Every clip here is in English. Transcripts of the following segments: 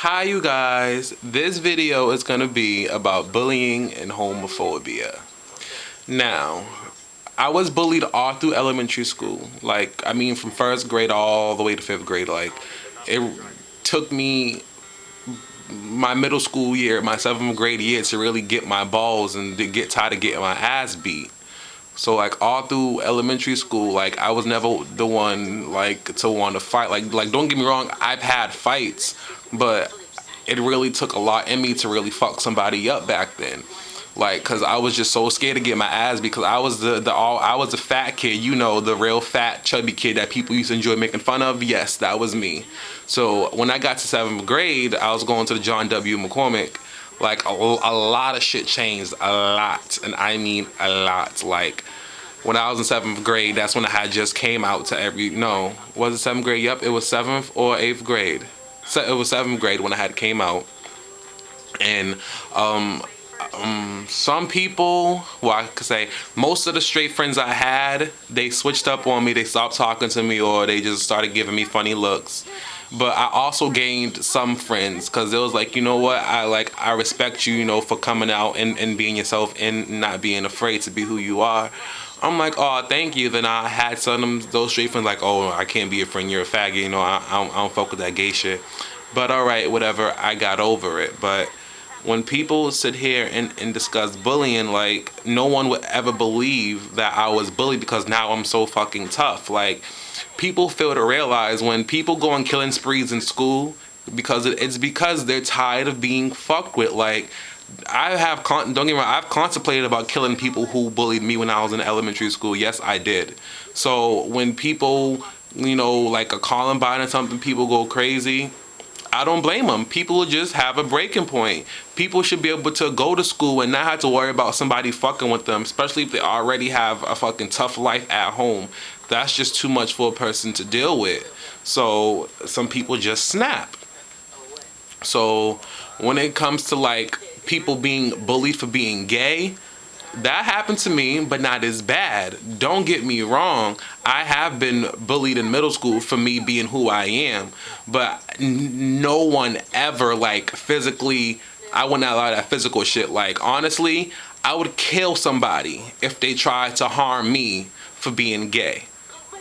Hi you guys, this video is going to be about bullying and homophobia. Now, I was bullied all through elementary school. From first grade all the way to fifth grade. It took me my middle school year, my seventh grade year to really get my balls and to get tired of getting my ass beat. So all through elementary school, I was never the one to want to fight. Don't get me wrong, I've had fights, but it really took a lot in me to really fuck somebody up back then. Cause I was just so scared to get my ass because I was I was the fat kid, the real fat chubby kid that people used to enjoy making fun of. Yes, that was me. So when I got to seventh grade, I was going to the John W. McCormick. A lot of shit changed, a lot, and I mean a lot. When I was in seventh grade, that's when I had just came out to was it seventh grade? Yep, it was seventh or eighth grade. So it was seventh grade when I had came out, and some people, well, I could say most of the straight friends I had, they switched up on me. They stopped talking to me, or they just started giving me funny looks. But I also gained some friends because it was you know what, I respect you, for coming out and being yourself and not being afraid to be who you are. I'm oh, thank you. Then I had some of those straight friends oh, I can't be a friend, you're a faggot, I don't fuck with that gay shit. But alright, whatever, I got over it. But when people sit here and discuss bullying, no one would ever believe that I was bullied because now I'm so fucking tough. People fail to realize when people go on killing sprees in school, it's because they're tired of being fucked with. Don't get me wrong, I've contemplated about killing people who bullied me when I was in elementary school. Yes, I did. So when people, a Columbine or something, people go crazy, I don't blame them. People just have a breaking point. People should be able to go to school and not have to worry about somebody fucking with them, especially if they already have a fucking tough life at home. That's just too much for a person to deal with. So some people just snap. So when it comes to people being bullied for being gay, that happened to me, but not as bad. Don't get me wrong. I have been bullied in middle school for me being who I am, but no one ever physically. I wouldn't allow that physical shit. Honestly, I would kill somebody if they tried to harm me for being gay.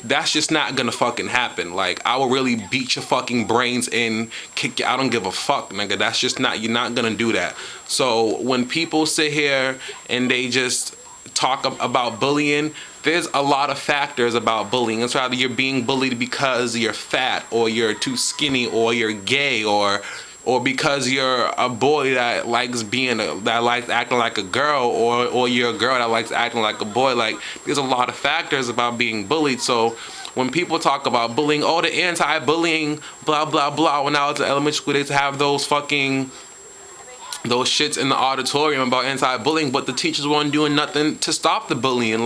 That's just not gonna fucking happen. I will really beat your fucking brains in, kick you. I don't give a fuck, nigga. That's just not, you're not gonna do that. So when people sit here and they just talk about bullying, there's a lot of factors about bullying. It's either you're being bullied because you're fat, or you're too skinny, or you're gay, or because you're a boy that likes acting like a girl, or you're a girl that likes acting like a boy. There's a lot of factors about being bullied. So when people talk about bullying, oh, the anti-bullying, blah blah blah. When I was in elementary school, they used to have those shits in the auditorium about anti-bullying, but the teachers weren't doing nothing to stop the bullying.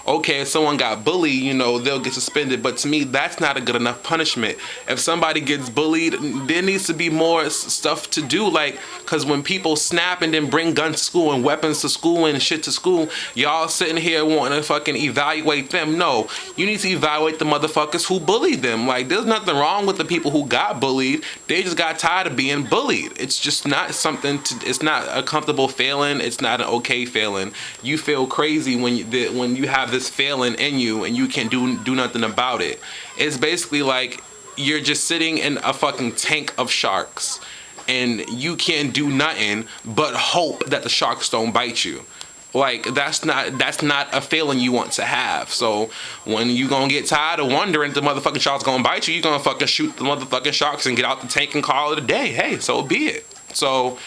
Okay, if someone got bullied, they'll get suspended, but to me, that's not a good enough punishment. If somebody gets bullied, there needs to be more stuff to do, because when people snap and then bring guns to school and weapons to school and shit to school, y'all sitting here wanting to fucking evaluate them. No, you need to evaluate the motherfuckers who bullied them. There's nothing wrong with the people who got bullied. They just got tired of being bullied. It's just not something to, it's not a comfortable feeling. It's not an okay feeling. You feel crazy when you have this feeling in you and you can't do nothing about it. It's basically you're just sitting in a fucking tank of sharks and you can't do nothing but hope that the sharks don't bite you. That's not a feeling you want to have. So when you gonna get tired of wondering if the motherfucking shark's gonna bite you, you're gonna fucking shoot the motherfucking sharks and get out the tank and call it a day. Hey, so be it. So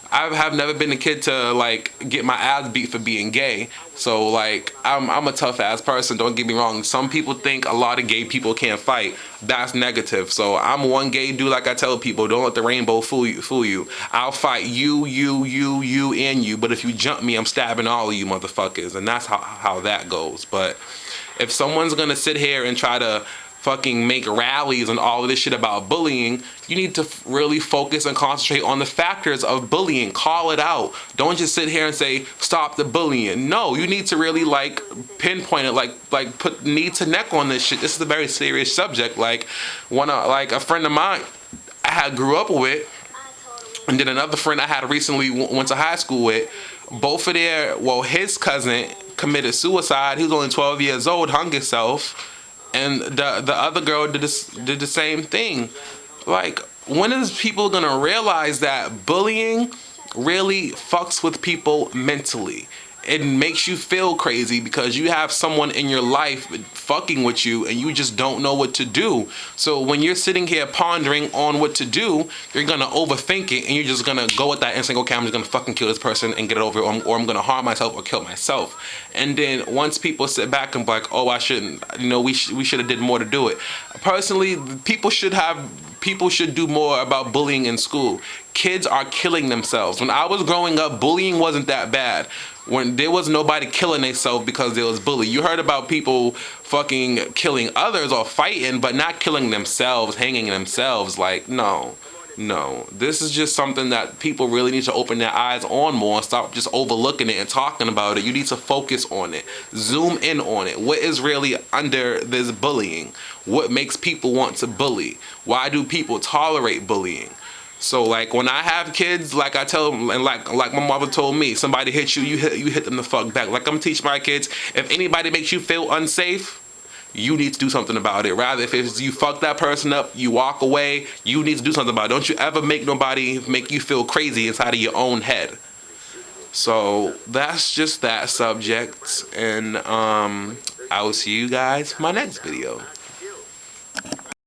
I have never been a kid to get my ass beat for being gay. So I'm a tough ass person. Don't get me wrong. Some people think a lot of gay people can't fight. That's negative. So I'm one gay dude. I tell people, don't let the rainbow fool you. I'll fight you, and you. But if you jump me, I'm stabbing all of you motherfuckers. And that's how that goes. But if someone's gonna sit here and try to fucking make rallies and all of this shit about bullying, you need to really focus and concentrate on the factors of bullying. Call it out. Don't just sit here and say stop the bullying. No, you need to really pinpoint it, put knee to neck on this shit. This is a very serious subject. A friend of mine I grew up with, And then another friend I had recently went to high school with, both of his cousin committed suicide. He was only 12 years old, hung himself, and the other girl did the same thing. Like, when is people gonna realize that bullying really fucks with people mentally? It makes you feel crazy because you have someone in your life fucking with you and you just don't know what to do. So when you're sitting here pondering on what to do, you're gonna overthink it and you're just gonna go with that instinct, okay, I'm just gonna fucking kill this person and get it over, or I'm gonna harm myself or kill myself. And then once people sit back and be like, oh, I shouldn't, we should have did more to do it. Personally, people should do more about bullying in school. Kids are killing themselves. When I was growing up, bullying wasn't that bad. When there was nobody killing themselves because there was bully. You heard about people fucking killing others or fighting, but not killing themselves, hanging themselves. Like, no. This is just something that people really need to open their eyes on more and stop just overlooking it and talking about it. You need to focus on it. Zoom in on it. What is really under this bullying? What makes people want to bully? Why do people tolerate bullying? So like when I have kids, like I tell them, and like my mother told me, somebody hits you, you hit them the fuck back. Like I'm teaching my kids, if anybody makes you feel unsafe, you need to do something about it. Rather, if it's you fuck that person up, you walk away, you need to do something about it. Don't you ever make nobody make you feel crazy inside of your own head. So that's just that subject, and I will see you guys in my next video.